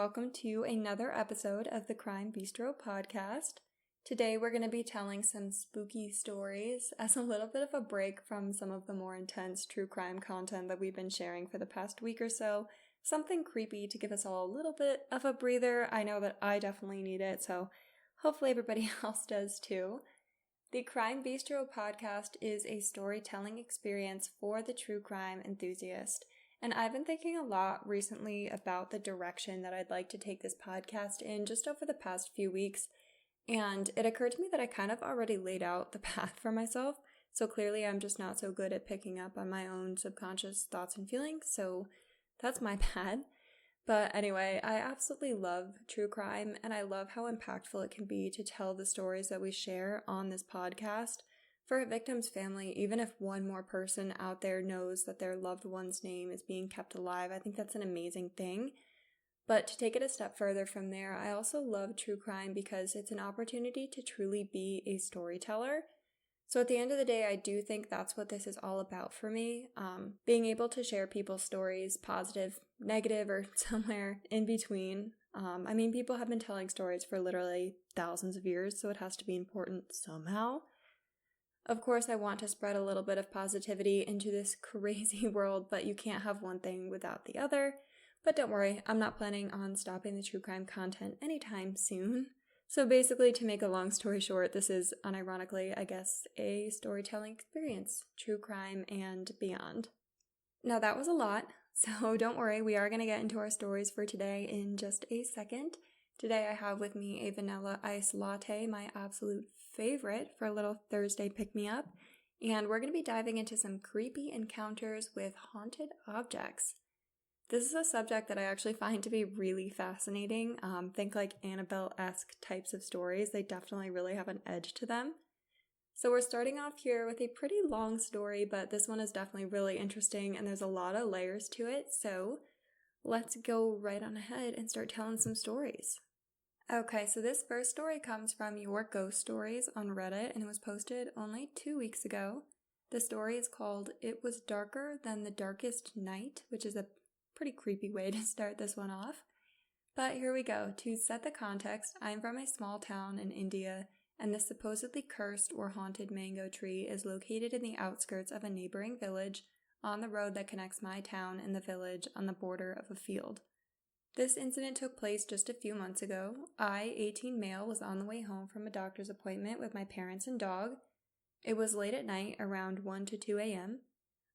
welcome to another episode of the Crime Bistro podcast. Today we're going to be telling some spooky stories as a little bit of a break from some of the more intense true crime content that we've been sharing for the past week or so. Something creepy to give us all a little bit of a breather. I know that I definitely need it, so hopefully everybody else does too. The Crime Bistro podcast is a storytelling experience for the true crime enthusiast. And I've been thinking a lot recently about the direction that I'd like to take this podcast in just over the past few weeks. And it occurred to me that I kind of already laid out the path for myself. So clearly I'm just not so good at picking up on my own subconscious thoughts and feelings. So that's my bad. But anyway, I absolutely love true crime, and I love how impactful it can be to tell the stories that we share on this podcast. For a victim's family, even if one more person out there knows that their loved one's name is being kept alive, I think that's an amazing thing. But to take it a step further from there, I also love true crime because it's an opportunity to truly be a storyteller. So at the end of the day, I do think that's what this is all about for me. Being able to share people's stories, positive, negative, or somewhere in between. People have been telling stories for literally thousands of years, so it has to be important somehow. Of course, I want to spread a little bit of positivity into this crazy world, but you can't have one thing without the other. But don't worry, I'm not planning on stopping the true crime content anytime soon. So basically, to make a long story short, this is, unironically, I guess, a storytelling experience, true crime and beyond. Now that was a lot, so don't worry, we are going to get into our stories for today in just a second. Today I have with me a vanilla ice latte, my absolute favorite for a little Thursday pick-me-up, and we're going to be diving into some creepy encounters with haunted objects. This is a subject that I actually find to be really fascinating. Think like Annabelle-esque types of stories. They definitely really have an edge to them. So we're starting off here with a pretty long story, but this one is definitely really interesting and there's a lot of layers to it. So let's go right on ahead and start telling some stories. Okay, so this first story comes from Your Ghost Stories on Reddit and it was posted only 2 weeks ago. The story is called It Was Darker Than the Darkest Night, which is a pretty creepy way to start this one off. But here we go. To set the context, I'm from a small town in India, and this supposedly cursed or haunted mango tree is located in the outskirts of a neighboring village on the road that connects my town and the village on the border of a field. This incident took place just a few months ago. I, 18 male, was on the way home from a doctor's appointment with my parents and dog. It was late at night, around 1 to 2 a.m.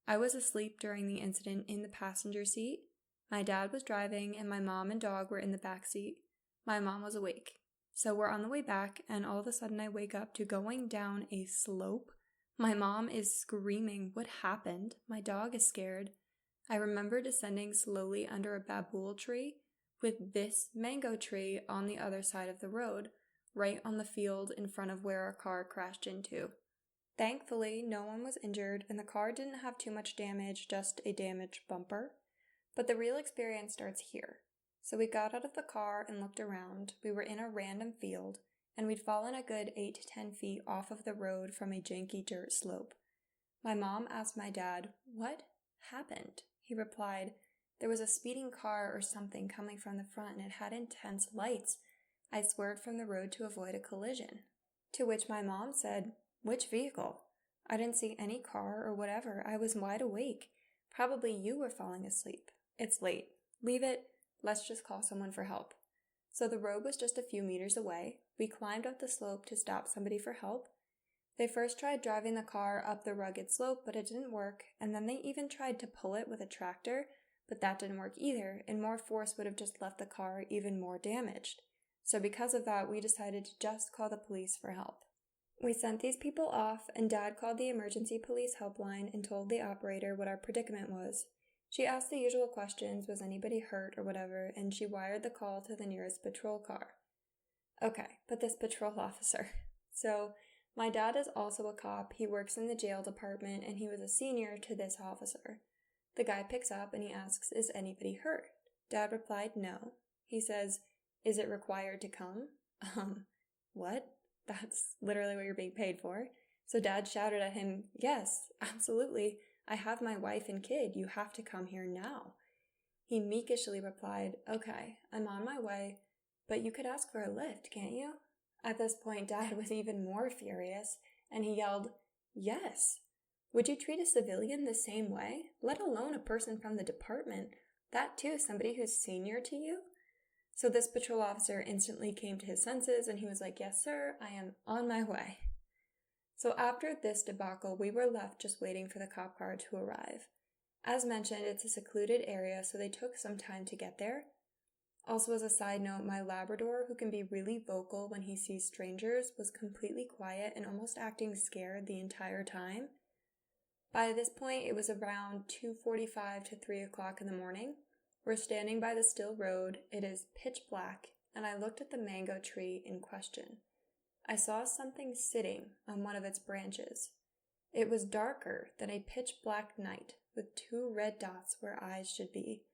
I was asleep during the incident in the passenger seat. My dad was driving and my mom and dog were in the back seat. My mom was awake. So we're on the way back and all of a sudden I wake up to going down a slope. My mom is screaming, "What happened?" My dog is scared. I remember descending slowly under a babool tree with this mango tree on the other side of the road, right on the field in front of where our car crashed into. Thankfully, no one was injured and the car didn't have too much damage, just a damaged bumper. But the real experience starts here. So we got out of the car and looked around. We were in a random field, and we'd fallen a good 8 to 10 feet off of the road from a janky dirt slope. My mom asked my dad, "What happened?" He replied, "There was a speeding car or something coming from the front and it had intense lights. I swerved from the road to avoid a collision." To which my mom said, "Which vehicle?" "I didn't see any car or whatever. I was wide awake. Probably you were falling asleep. It's late. Leave it. Let's just call someone for help." So the road was just a few meters away. We climbed up the slope to stop somebody for help. They first tried driving the car up the rugged slope, but it didn't work, and then they even tried to pull it with a tractor, but that didn't work either, and more force would have just left the car even more damaged. So because of that, we decided to just call the police for help. We sent these people off, and Dad called the emergency police helpline and told the operator what our predicament was. She asked the usual questions, was anybody hurt or whatever, and she wired the call to the nearest patrol car. Okay, but this patrol officer. So, my dad is also a cop. He works in the jail department, and he was a senior to this officer. The guy picks up and he asks, "Is anybody hurt?" Dad replied, "No." He says, "Is it required to come?" What? That's literally what you're being paid for. So Dad shouted at him, "Yes, absolutely. I have my wife and kid. You have to come here now." He meekishly replied, "Okay, I'm on my way, but you could ask for a lift, can't you?" At this point, Dad was even more furious, and he yelled, "Yes! Would you treat a civilian the same way, let alone a person from the department? That too, somebody who's senior to you?" So this patrol officer instantly came to his senses, and he was like, "Yes, sir, I am on my way." So after this debacle, we were left just waiting for the cop car to arrive. As mentioned, it's a secluded area, so they took some time to get there. Also, as a side note, my Labrador, who can be really vocal when he sees strangers, was completely quiet and almost acting scared the entire time. By this point, it was around 2:45 to 3 o'clock in the morning. We're standing by the still road, it is pitch black, and I looked at the mango tree in question. I saw something sitting on one of its branches. It was darker than a pitch black night, with 2 red dots where eyes should be.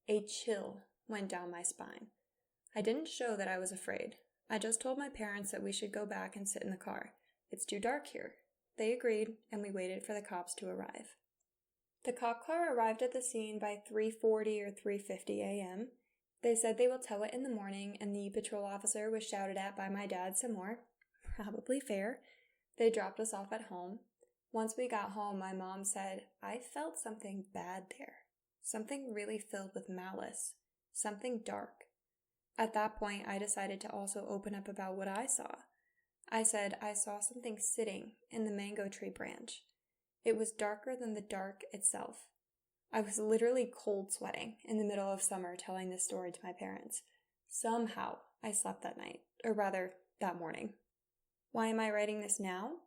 A chill went down my spine. I didn't show that I was afraid. I just told my parents that we should go back and sit in the car. It's too dark here. They agreed, and we waited for the cops to arrive. The cop car arrived at the scene by 3:40 or 3:50 a.m. They said they will tow it in the morning, and the patrol officer was shouted at by my dad some more. Probably fair. They dropped us off at home. Once we got home, my mom said, "I felt something bad there. Something really filled with malice. Something dark." At that point, I decided to also open up about what I saw. I said I saw something sitting in the mango tree branch. It was darker than the dark itself. I was literally cold sweating in the middle of summer telling this story to my parents. Somehow, I slept that night, or rather, that morning. Why am I writing this now?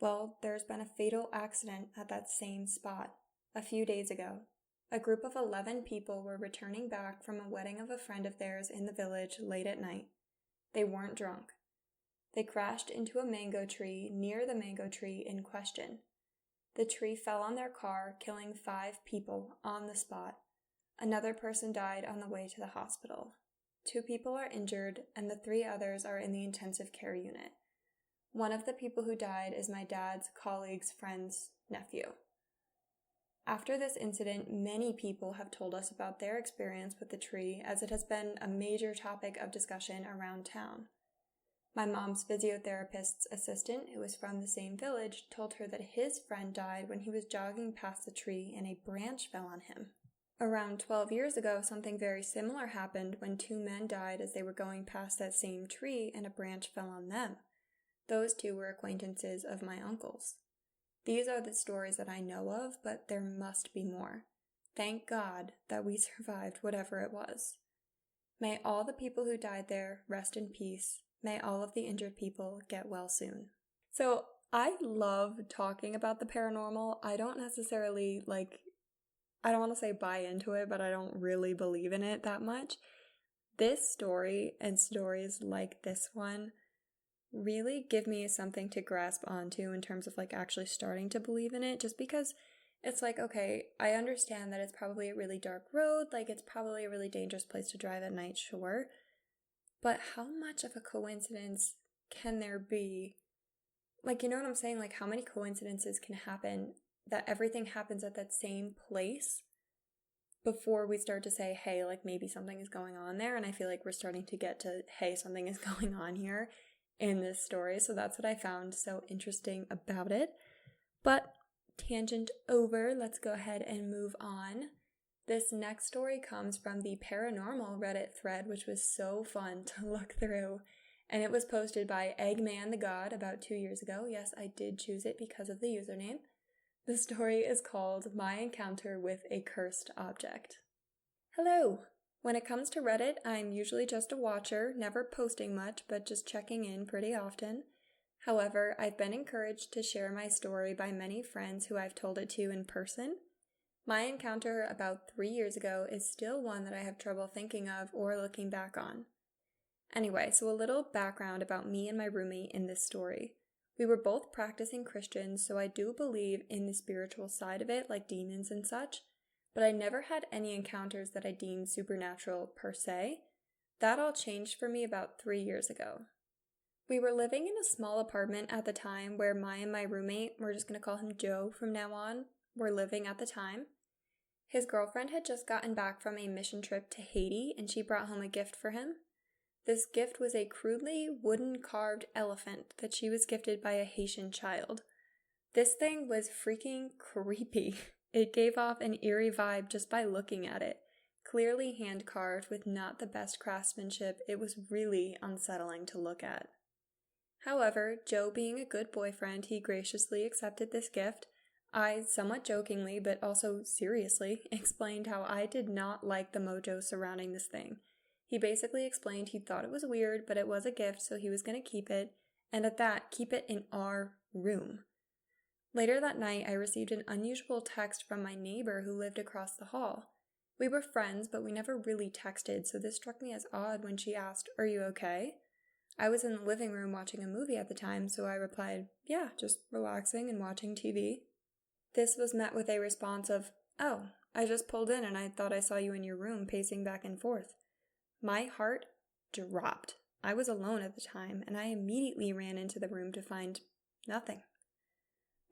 Well, there's been a fatal accident at that same spot a few days ago. A group of 11 people were returning back from a wedding of a friend of theirs in the village late at night. They weren't drunk. They crashed into a mango tree near the mango tree in question. The tree fell on their car, killing 5 people on the spot. Another person died on the way to the hospital. 2 people are injured, and the 3 others are in the intensive care unit. One of the people who died is my dad's colleague's friend's nephew. After this incident, many people have told us about their experience with the tree, as it has been a major topic of discussion around town. My mom's physiotherapist's assistant, who was from the same village, told her that his friend died when he was jogging past the tree and a branch fell on him. Around 12 years ago, something very similar happened when 2 men died as they were going past that same tree and a branch fell on them. Those 2 were acquaintances of my uncle's. These are the stories that I know of, but there must be more. Thank God that we survived whatever it was. May all the people who died there rest in peace. May all of the injured people get well soon. So I love talking about the paranormal. I don't necessarily I don't want to say buy into it, but I don't really believe in it that much. This story and stories like this one really give me something to grasp onto in terms of actually starting to believe in it, just because it's okay, I understand that it's probably a really dark road, it's probably a really dangerous place to drive at night, sure. But how much of a coincidence can there be? You know what I'm saying? How many coincidences can happen that everything happens at that same place before we start to say, hey, maybe something is going on there? And I feel we're starting to get to, hey, something is going on here in this story. So that's what I found so interesting about it. But tangent over, let's go ahead and move on. This next story comes from the paranormal Reddit thread, which was so fun to look through. And it was posted by Eggman the God about 2 years ago. Yes, I did choose it because of the username. The story is called My Encounter with a Cursed Object. Hello! When it comes to Reddit, I'm usually just a watcher, never posting much, but just checking in pretty often. However, I've been encouraged to share my story by many friends who I've told it to in person. My encounter about 3 years ago is still one that I have trouble thinking of or looking back on. Anyway, so a little background about me and my roommate in this story. We were both practicing Christians, so I do believe in the spiritual side of it, like demons and such, but I never had any encounters that I deemed supernatural per se. That all changed for me about 3 years ago. We were living in a small apartment at the time where my roommate, we're just going to call him Joe from now on, were living at the time. His girlfriend had just gotten back from a mission trip to Haiti, and she brought home a gift for him. This gift was a crudely wooden carved elephant that she was gifted by a Haitian child. This thing was freaking creepy. It gave off an eerie vibe just by looking at it. Clearly hand carved with not the best craftsmanship, it was really unsettling to look at. However, Joe being a good boyfriend, he graciously accepted this gift. I, somewhat jokingly, but also seriously, explained how I did not like the mojo surrounding this thing. He basically explained he thought it was weird, but it was a gift, so he was going to keep it, and at that, keep it in our room. Later that night, I received an unusual text from my neighbor who lived across the hall. We were friends, but we never really texted, so this struck me as odd when she asked, "Are you okay?" I was in the living room watching a movie at the time, so I replied, "Yeah, just relaxing and watching TV." This was met with a response of, "Oh, I just pulled in and I thought I saw you in your room pacing back and forth." My heart dropped. I was alone at the time, and I immediately ran into the room to find nothing.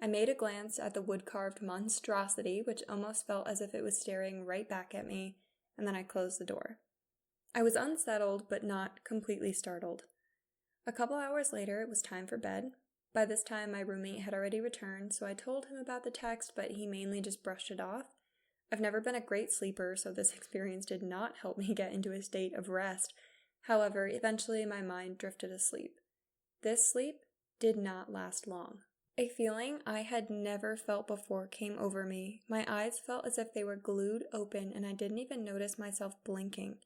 I made a glance at the wood-carved monstrosity, which almost felt as if it was staring right back at me, and then I closed the door. I was unsettled, but not completely startled. A couple hours later, it was time for bed. By this time, my roommate had already returned, so I told him about the text, but he mainly just brushed it off. I've never been a great sleeper, so this experience did not help me get into a state of rest. However, eventually my mind drifted asleep. This sleep did not last long. A feeling I had never felt before came over me. My eyes felt as if they were glued open, and I didn't even notice myself blinking.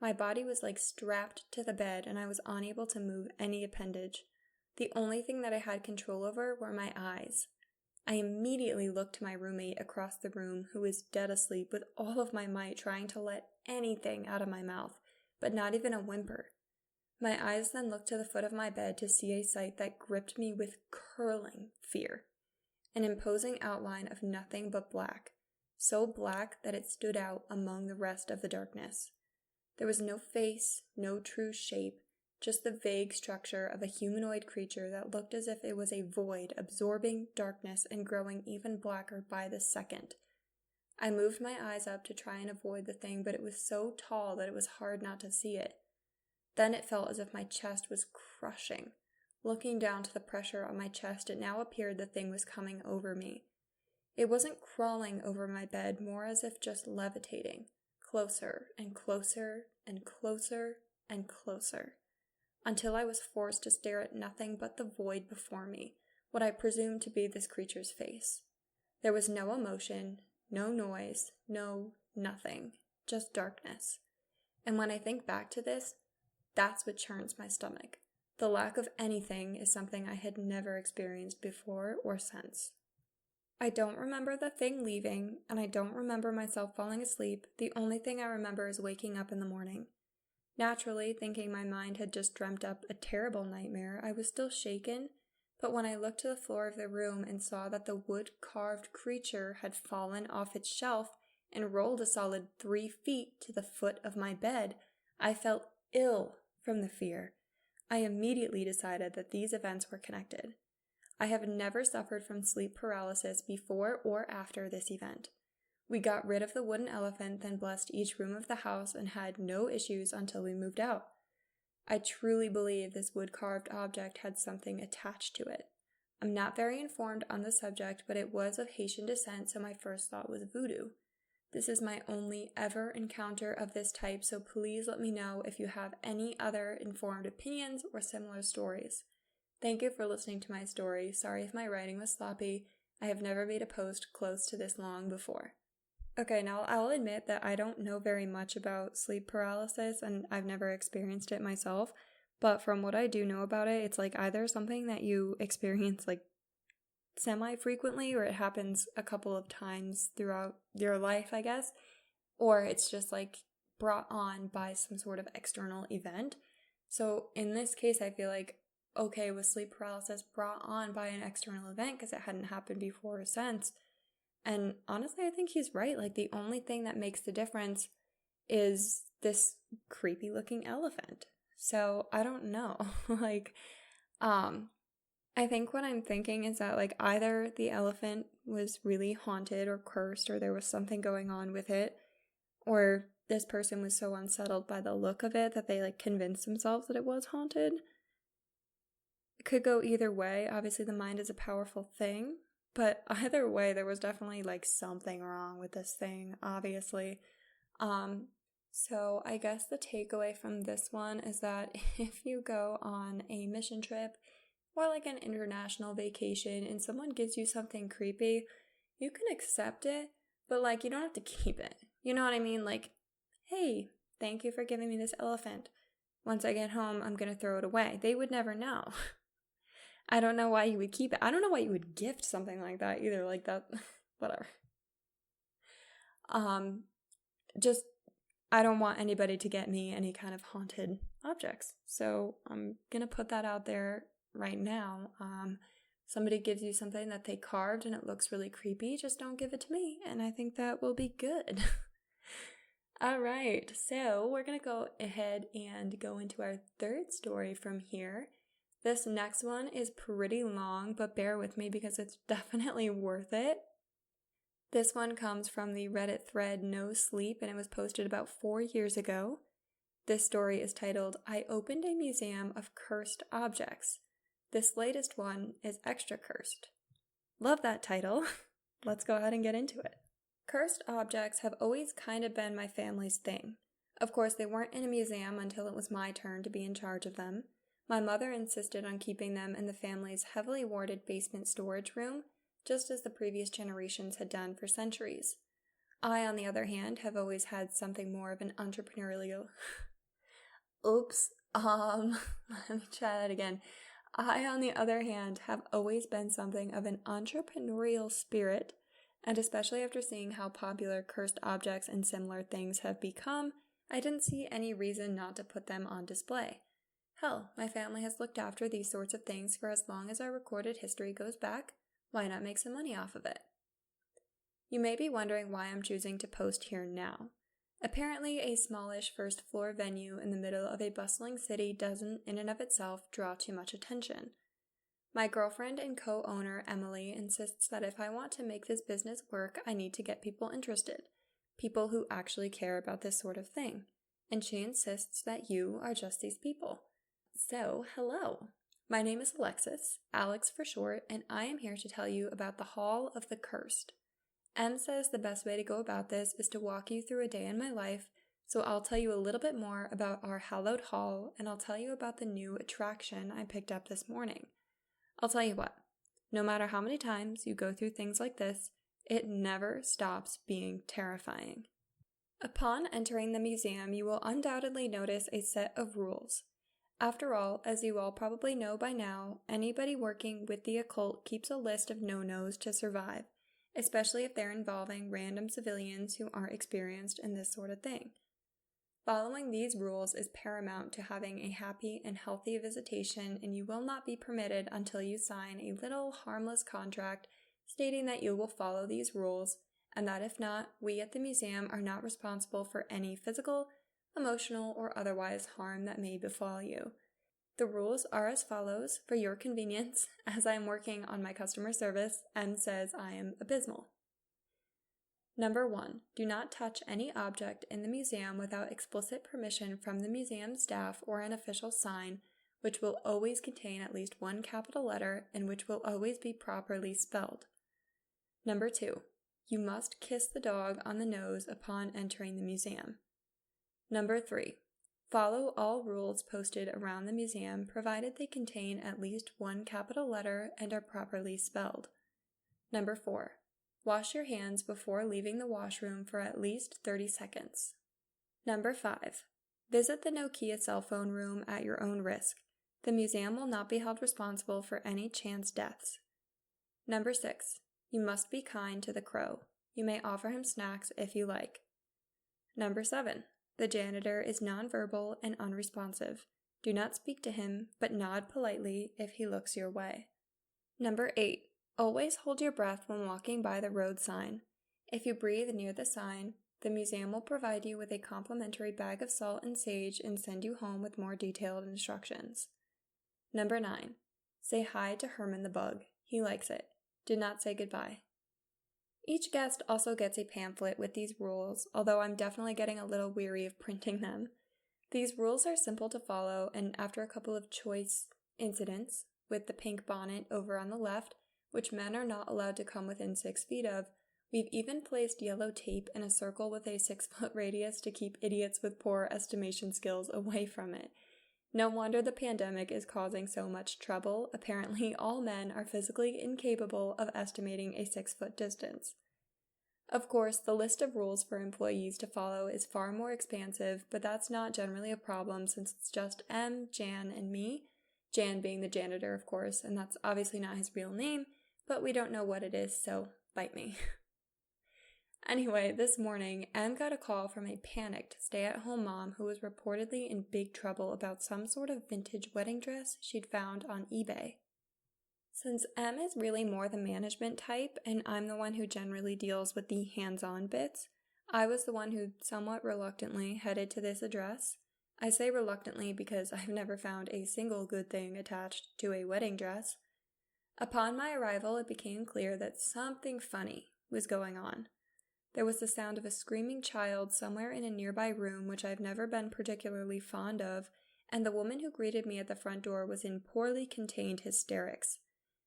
My body was like strapped to the bed, and I was unable to move any appendage. The only thing that I had control over were my eyes. I immediately looked to my roommate across the room, who was dead asleep with all of my might trying to let anything out of my mouth, but not even a whimper. My eyes then looked to the foot of my bed to see a sight that gripped me with curling fear. An imposing outline of nothing but black, so black that it stood out among the rest of the darkness. There was no face, no true shape, just the vague structure of a humanoid creature that looked as if it was a void absorbing darkness and growing even blacker by the second. I moved my eyes up to try and avoid the thing, but it was so tall that it was hard not to see it. Then it felt as if my chest was crushing. Looking down to the pressure on my chest, it now appeared the thing was coming over me. It wasn't crawling over my bed, more as if just levitating, closer and closer and closer and closer, until I was forced to stare at nothing but the void before me, what I presumed to be this creature's face. There was no emotion, no noise, no nothing, just darkness. And when I think back to this, that's what churns my stomach. The lack of anything is something I had never experienced before or since. I don't remember the thing leaving, and I don't remember myself falling asleep. The only thing I remember is waking up in the morning. Naturally, thinking my mind had just dreamt up a terrible nightmare, I was still shaken, but when I looked to the floor of the room and saw that the wood-carved creature had fallen off its shelf and rolled a solid 3 feet to the foot of my bed, I felt ill from the fear. I immediately decided that these events were connected. I have never suffered from sleep paralysis before or after this event. We got rid of the wooden elephant, then blessed each room of the house and had no issues until we moved out. I truly believe this wood-carved object had something attached to it. I'm not very informed on the subject, but it was of Haitian descent, so my first thought was voodoo. This is my only ever encounter of this type, so please let me know if you have any other informed opinions or similar stories. Thank you for listening to my story. Sorry if my writing was sloppy. I have never made a post close to this long before. Okay, now I'll admit that I don't know very much about sleep paralysis and I've never experienced it myself, but from what I do know about it, it's like either something that you experience like semi-frequently or it happens a couple of times throughout your life, I guess, or it's just like brought on by some sort of external event. So in this case, I feel like, okay, was sleep paralysis brought on by an external event because it hadn't happened before or since? And honestly, I think he's right. Like the only thing that makes the difference is this creepy looking elephant. So I don't know. I think what I'm thinking is that, like, either the elephant was really haunted or cursed, or there was something going on with it, or this person was so unsettled by the look of it that they, like, convinced themselves that it was haunted. It could go either way. Obviously, the mind is a powerful thing, but either way, there was definitely, like, something wrong with this thing, obviously. So I guess the takeaway from this one is that if you go on a mission trip or like an international vacation and someone gives you something creepy, you can accept it, but like you don't have to keep it. You know what I mean? Like, hey, thank you for giving me this elephant. Once I get home, I'm going to throw it away. They would never know. I don't know why you would keep it. I don't know why you would gift something like that either. Like that, whatever. Just I don't want anybody to get me any kind of haunted objects. So I'm going to put that out there right now. Somebody gives you something that they carved and it looks really creepy, just don't give it to me. And I think that will be good. All right, so we're going to go ahead and go into our third story from here. This next one is pretty long, but bear with me because it's definitely worth it. This one comes from the Reddit thread No Sleep, and it was posted about 4 years ago. This story is titled, I Opened a Museum of Cursed Objects. This latest one is extra cursed. Love that title. Let's go ahead and get into it. Cursed objects have always kind of been my family's thing. Of course, they weren't in a museum until it was my turn to be in charge of them. My mother insisted on keeping them in the family's heavily warded basement storage room, just as the previous generations had done for centuries. I, on the other hand, have always had something more of an entrepreneurial... Let me try that again. I, on the other hand, have always been something of an entrepreneurial spirit, and especially after seeing how popular cursed objects and similar things have become, I didn't see any reason not to put them on display. Hell, my family has looked after these sorts of things for as long as our recorded history goes back. Why not make some money off of it? You may be wondering why I'm choosing to post here now. Apparently, a smallish first-floor venue in the middle of a bustling city doesn't, in and of itself, draw too much attention. My girlfriend and co-owner, Emily, insists that if I want to make this business work, I need to get people interested. People who actually care about this sort of thing. And she insists that you are just these people. So, hello. My name is Alexis, Alex for short, and I am here to tell you about the Hall of the Cursed. Em says the best way to go about this is to walk you through a day in my life, so I'll tell you a little bit more about our hallowed hall, and I'll tell you about the new attraction I picked up this morning. I'll tell you what, no matter how many times you go through things like this, it never stops being terrifying. Upon entering the museum, you will undoubtedly notice a set of rules. After all, as you all probably know by now, anybody working with the occult keeps a list of no-nos to survive, especially if they're involving random civilians who aren't experienced in this sort of thing. Following these rules is paramount to having a happy and healthy visitation, and you will not be permitted until you sign a little harmless contract stating that you will follow these rules, and that if not, we at the museum are not responsible for any physical, emotional, or otherwise harm that may befall you. The rules are as follows, for your convenience, as I am working on my customer service, and says I am abysmal. Number 1. Do not touch any object in the museum without explicit permission from the museum staff or an official sign, which will always contain at least one capital letter and which will always be properly spelled. Number 2. You must kiss the dog on the nose upon entering the museum. Number 3. Follow all rules posted around the museum provided they contain at least one capital letter and are properly spelled. Number 4. Wash your hands before leaving the washroom for at least 30 seconds. Number 5. Visit the Nokia cell phone room at your own risk. The museum will not be held responsible for any chance deaths. Number 6. You must be kind to the crow. You may offer him snacks if you like. Number 7. The janitor is nonverbal and unresponsive. Do not speak to him, but nod politely if he looks your way. Number 8. Always hold your breath when walking by the road sign. If you breathe near the sign, the museum will provide you with a complimentary bag of salt and sage and send you home with more detailed instructions. Number 9. Say hi to Herman the bug. He likes it. Did not say goodbye. Each guest also gets a pamphlet with these rules, although I'm definitely getting a little weary of printing them. These rules are simple to follow, and after a couple of choice incidents, with the pink bonnet over on the left, which men are not allowed to come within 6 feet of, we've even placed yellow tape in a circle with a 6-foot radius to keep idiots with poor estimation skills away from it. No wonder the pandemic is causing so much trouble. Apparently, all men are physically incapable of estimating a 6-foot distance. Of course, the list of rules for employees to follow is far more expansive, but that's not generally a problem since it's just M, Jan, and me. Jan being the janitor, of course, and that's obviously not his real name, but we don't know what it is, so bite me. Anyway, this morning, Em got a call from a panicked stay-at-home mom who was reportedly in big trouble about some sort of vintage wedding dress she'd found on eBay. Since Em is really more the management type, and I'm the one who generally deals with the hands-on bits, I was the one who somewhat reluctantly headed to this address. I say reluctantly because I've never found a single good thing attached to a wedding dress. Upon my arrival, it became clear that something funny was going on. There was the sound of a screaming child somewhere in a nearby room, which I've never been particularly fond of, and the woman who greeted me at the front door was in poorly contained hysterics.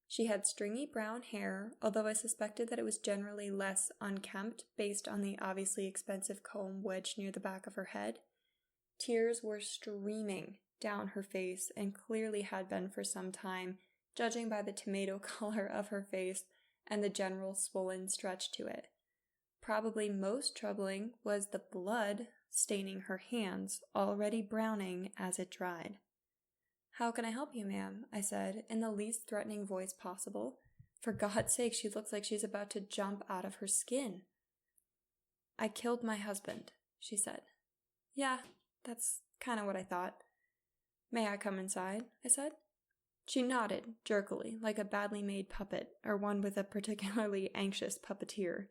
She had stringy brown hair, although I suspected that it was generally less unkempt based on the obviously expensive comb wedged near the back of her head. Tears were streaming down her face and clearly had been for some time, judging by the tomato color of her face and the general swollen stretch to it. Probably most troubling was the blood staining her hands, already browning as it dried. "How can I help you, ma'am?" I said, in the least threatening voice possible. For God's sake, she looks like she's about to jump out of her skin. "I killed my husband," she said. "Yeah, that's kind of what I thought." "May I come inside?" I said. She nodded, jerkily, like a badly made puppet, or one with a particularly anxious puppeteer.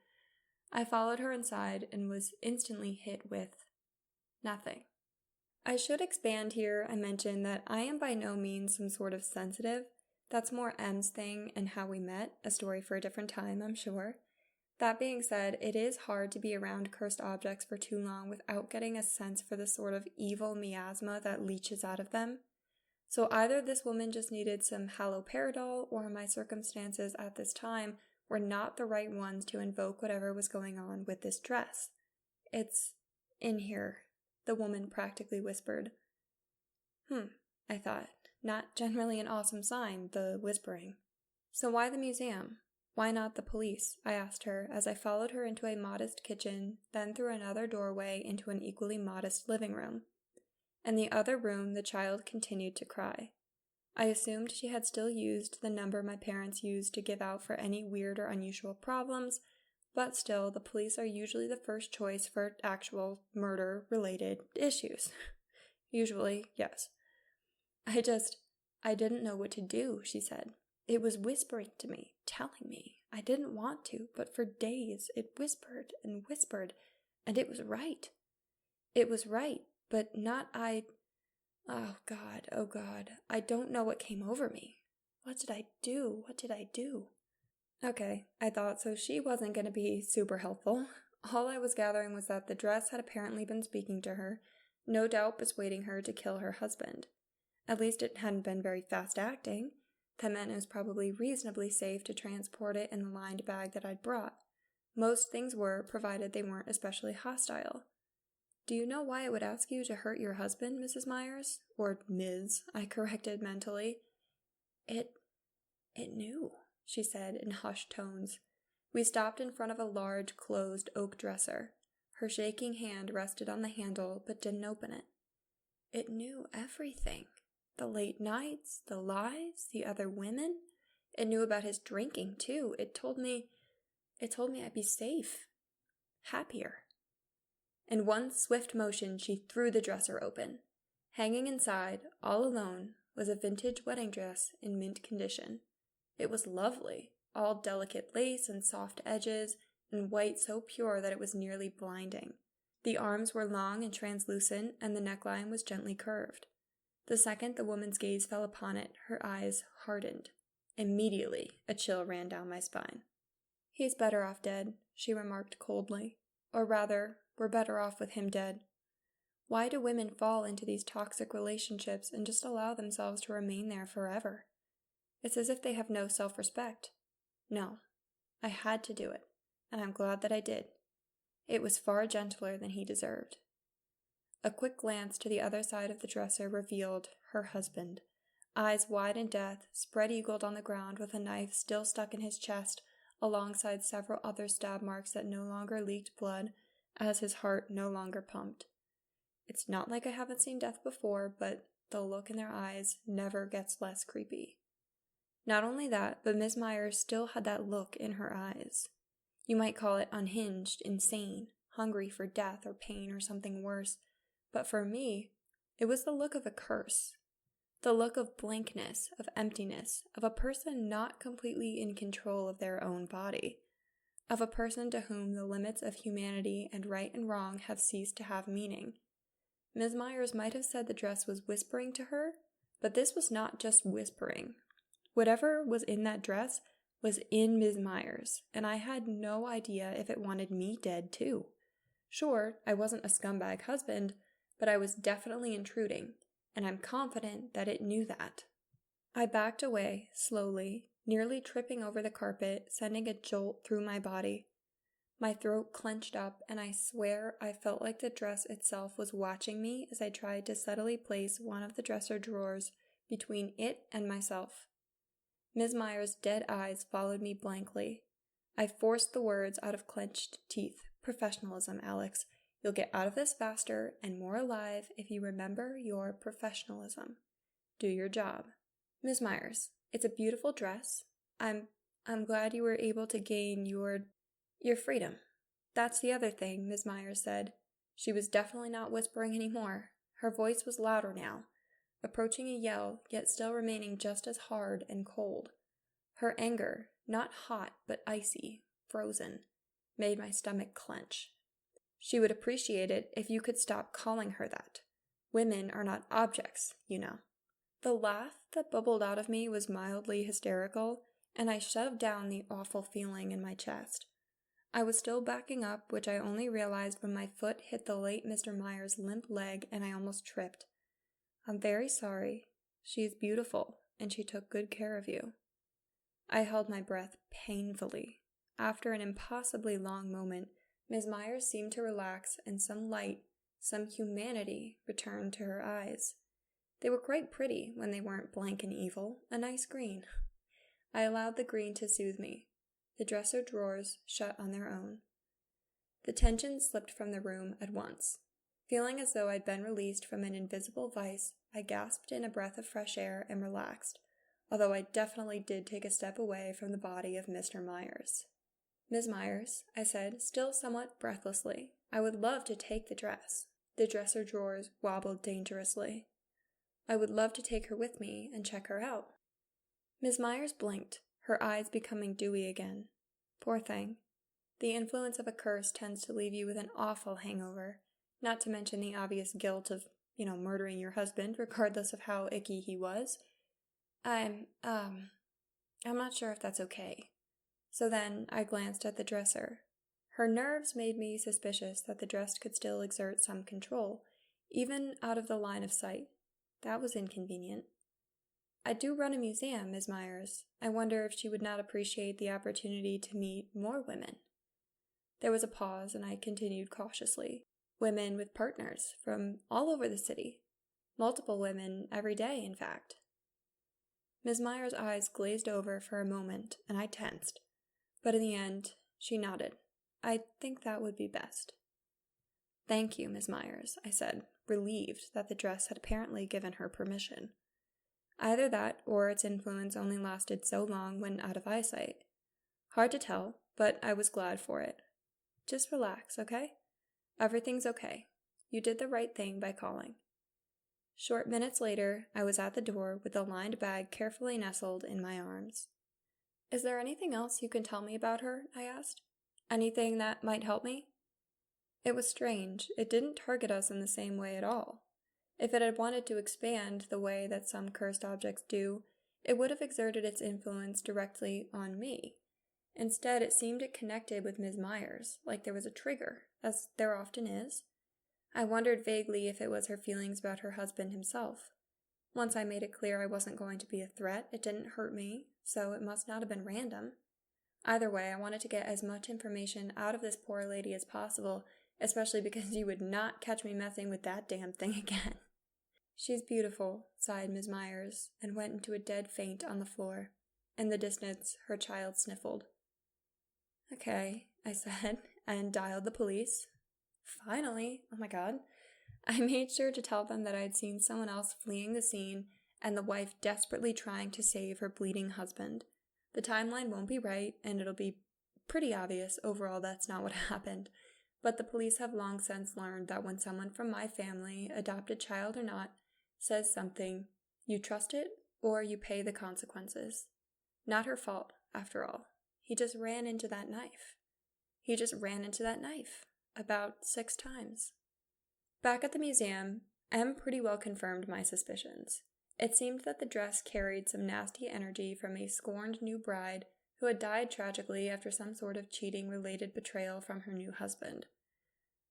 I followed her inside and was instantly hit with nothing. I should expand here and mention that I am by no means some sort of sensitive. That's more M's thing and how we met, a story for a different time, I'm sure. That being said, it is hard to be around cursed objects for too long without getting a sense for the sort of evil miasma that leaches out of them. So either this woman just needed some haloperidol, or my circumstances at this time were not the right ones to invoke whatever was going on with this dress. "It's in here," the woman practically whispered. I thought. Not generally an awesome sign, the whispering. "So why the museum? Why not the police?" I asked her as I followed her into a modest kitchen, then through another doorway into an equally modest living room. In the other room, the child continued to cry. I assumed she had still used the number my parents used to give out for any weird or unusual problems, but still, the police are usually the first choice for actual murder-related issues. Usually, yes. I didn't know what to do," she said. "It was whispering to me, telling me. I didn't want to, but for days it whispered and whispered, and it was right. It was right, but not I... Oh God, I don't know what came over me. What did I do? What did I do?" Okay, I thought, so she wasn't going to be super helpful. All I was gathering was that the dress had apparently been speaking to her, no doubt persuading her to kill her husband. At least it hadn't been very fast-acting. That meant it was probably reasonably safe to transport it in the lined bag that I'd brought. Most things were, provided they weren't especially hostile. "Do you know why it would ask you to hurt your husband, Mrs. Myers?" Or Ms., I corrected mentally. It knew," she said in hushed tones. We stopped in front of a large, closed oak dresser. Her shaking hand rested on the handle, but didn't open it. "It knew everything. The late nights, the lies, the other women. It knew about his drinking, too. It told me I'd be safe. Happier." In one swift motion, she threw the dresser open. Hanging inside, all alone, was a vintage wedding dress in mint condition. It was lovely, all delicate lace and soft edges, and white so pure that it was nearly blinding. The arms were long and translucent, and the neckline was gently curved. The second the woman's gaze fell upon it, her eyes hardened. Immediately, a chill ran down my spine. "He's better off dead," she remarked coldly. "Or rather, we're better off with him dead. Why do women fall into these toxic relationships and just allow themselves to remain there forever? It's as if they have no self-respect. No, I had to do it, and I'm glad that I did. It was far gentler than he deserved." A quick glance to the other side of the dresser revealed her husband, eyes wide in death, spread-eagled on the ground with a knife still stuck in his chest, alongside several other stab marks that no longer leaked blood, as his heart no longer pumped. It's not like I haven't seen death before, but the look in their eyes never gets less creepy. Not only that, but Ms. Myers still had that look in her eyes. You might call it unhinged, insane, hungry for death or pain or something worse, but for me, it was the look of a curse. The look of blankness, of emptiness, of a person not completely in control of their own body, of a person to whom the limits of humanity and right and wrong have ceased to have meaning. Ms. Myers might have said the dress was whispering to her, but this was not just whispering. Whatever was in that dress was in Ms. Myers, and I had no idea if it wanted me dead too. Sure, I wasn't a scumbag husband, but I was definitely intruding, and I'm confident that it knew that. I backed away, slowly, nearly tripping over the carpet, sending a jolt through my body. My throat clenched up, and I swear I felt like the dress itself was watching me as I tried to subtly place one of the dresser drawers between it and myself. Ms. Myers' dead eyes followed me blankly. I forced the words out of clenched teeth. "Professionalism, Alex. You'll get out of this faster and more alive if you remember your professionalism. Do your job. Ms. Myers, it's a beautiful dress. I'm glad you were able to gain your freedom." "That's the other thing," Ms. Myers said. She was definitely not whispering anymore. Her voice was louder now, approaching a yell, yet still remaining just as hard and cold. Her anger, not hot but icy, frozen, made my stomach clench. "She would appreciate it if you could stop calling her that. Women are not objects, you know." The laugh that bubbled out of me was mildly hysterical, and I shoved down the awful feeling in my chest. I was still backing up, which I only realized when my foot hit the late Mr. Myers' limp leg and I almost tripped. "I'm very sorry. She is beautiful, and she took good care of you." I held my breath painfully. After an impossibly long moment, Ms. Myers seemed to relax, and some light, some humanity returned to her eyes. They were quite pretty when they weren't blank and evil, a nice green. I allowed the green to soothe me. The dresser drawers shut on their own. The tension slipped from the room at once. Feeling as though I'd been released from an invisible vice, I gasped in a breath of fresh air and relaxed, although I definitely did take a step away from the body of Mr. Myers. "Ms. Myers," I said, still somewhat breathlessly, "I would love to take the dress." The dresser drawers wobbled dangerously. "I would love to take her with me and check her out." Ms. Myers blinked, her eyes becoming dewy again. Poor thing. The influence of a curse tends to leave you with an awful hangover, not to mention the obvious guilt of, murdering your husband, regardless of how icky he was. I'm not sure if that's okay." So then I glanced at the dresser. Her nerves made me suspicious that the dress could still exert some control, even out of the line of sight. That was inconvenient. "I do run a museum, Ms. Myers. I wonder if she would not appreciate the opportunity to meet more women." There was a pause, and I continued cautiously. "Women with partners from all over the city. Multiple women every day, in fact." Ms. Myers' eyes glazed over for a moment, and I tensed. But in the end, she nodded. "I think that would be best." "Thank you, Ms. Myers," I said, relieved that the dress had apparently given her permission. Either that, or its influence only lasted so long when out of eyesight. Hard to tell, but I was glad for it. "Just relax, okay? Everything's okay. You did the right thing by calling." Short minutes later, I was at the door with the lined bag carefully nestled in my arms. "Is there anything else you can tell me about her?" I asked. "Anything that might help me?" It was strange. It didn't target us in the same way at all. If it had wanted to expand the way that some cursed objects do, it would have exerted its influence directly on me. Instead, it seemed it connected with Ms. Myers, like there was a trigger, as there often is. I wondered vaguely if it was her feelings about her husband himself. Once I made it clear I wasn't going to be a threat, it didn't hurt me, so it must not have been random. Either way, I wanted to get as much information out of this poor lady as possible, especially because you would not catch me messing with that damn thing again. She's beautiful, sighed Ms. Myers, and went into a dead faint on the floor. In the distance, her child sniffled. Okay, I said, and dialed the police. Finally, oh my god. I made sure to tell them that I had seen someone else fleeing the scene and the wife desperately trying to save her bleeding husband. The timeline won't be right, and it'll be pretty obvious overall that's not what happened. But the police have long since learned that when someone from my family, adopted child or not, says something, you trust it or you pay the consequences. Not her fault, after all. He just ran into that knife. About 6 times. Back at the museum, Em pretty well confirmed my suspicions. It seemed that the dress carried some nasty energy from a scorned new bride who had died tragically after some sort of cheating-related betrayal from her new husband.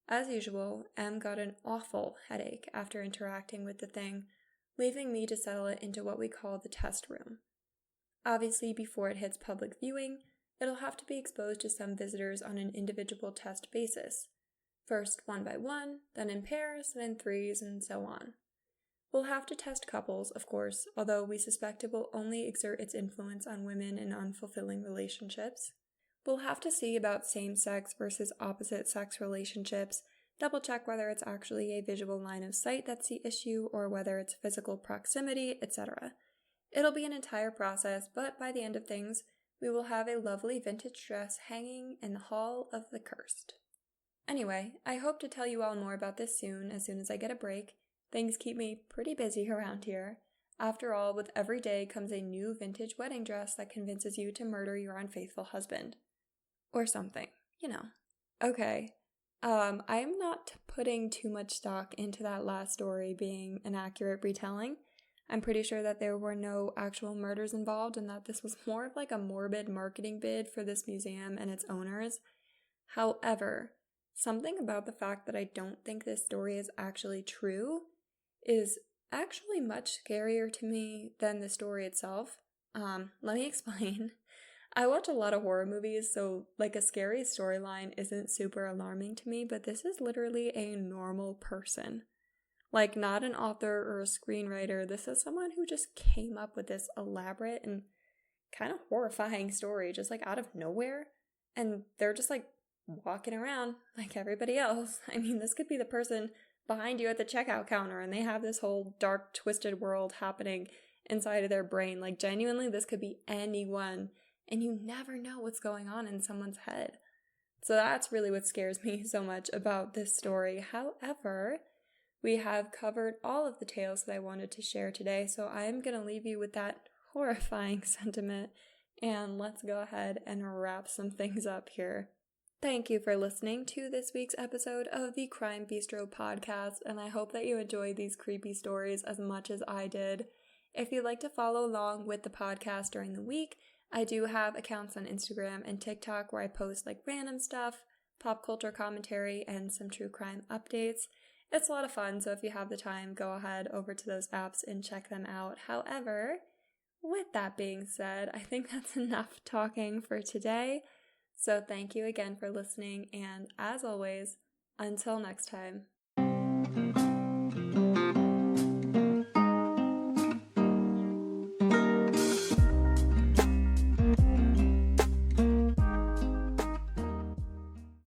As usual, Em got an awful headache after interacting with the thing, leaving me to settle it into what we call the test room. Obviously, before it hits public viewing, it'll have to be exposed to some visitors on an individual test basis. First one by one, then in pairs, then in threes, and so on. We'll have to test couples, of course, although we suspect it will only exert its influence on women in unfulfilling relationships. We'll have to see about same-sex versus opposite-sex relationships, double-check whether it's actually a visual line of sight that's the issue or whether it's physical proximity, etc. It'll be an entire process, but by the end of things, we will have a lovely vintage dress hanging in the Hall of the Cursed. Anyway, I hope to tell you all more about this soon as I get a break. Things keep me pretty busy around here. After all, with every day comes a new vintage wedding dress that convinces you to murder your unfaithful husband. Or something, you know. Okay, I'm not putting too much stock into that last story being an accurate retelling. I'm pretty sure that there were no actual murders involved and that this was more of like a morbid marketing bid for this museum and its owners. However, something about the fact that I don't think this story is actually true is actually much scarier to me than the story itself. Let me explain. I watch a lot of horror movies, so like a scary storyline isn't super alarming to me, but this is literally a normal person. Like, not an author or a screenwriter. This is someone who just came up with this elaborate and kind of horrifying story just like out of nowhere. And they're just like walking around like everybody else. I mean, this could be the person behind you at the checkout counter and they have this whole dark, twisted world happening inside of their brain. Like, genuinely, this could be anyone. And you never know what's going on in someone's head. So that's really what scares me so much about this story. However, we have covered all of the tales that I wanted to share today, so I'm going to leave you with that horrifying sentiment, and let's go ahead and wrap some things up here. Thank you for listening to this week's episode of the Crime Bistro podcast, and I hope that you enjoyed these creepy stories as much as I did. If you'd like to follow along with the podcast during the week, I do have accounts on Instagram and TikTok where I post like random stuff, pop culture commentary, and some true crime updates. It's a lot of fun, so if you have the time, go ahead over to those apps and check them out. However, with that being said, I think that's enough talking for today. So thank you again for listening, and as always, until next time.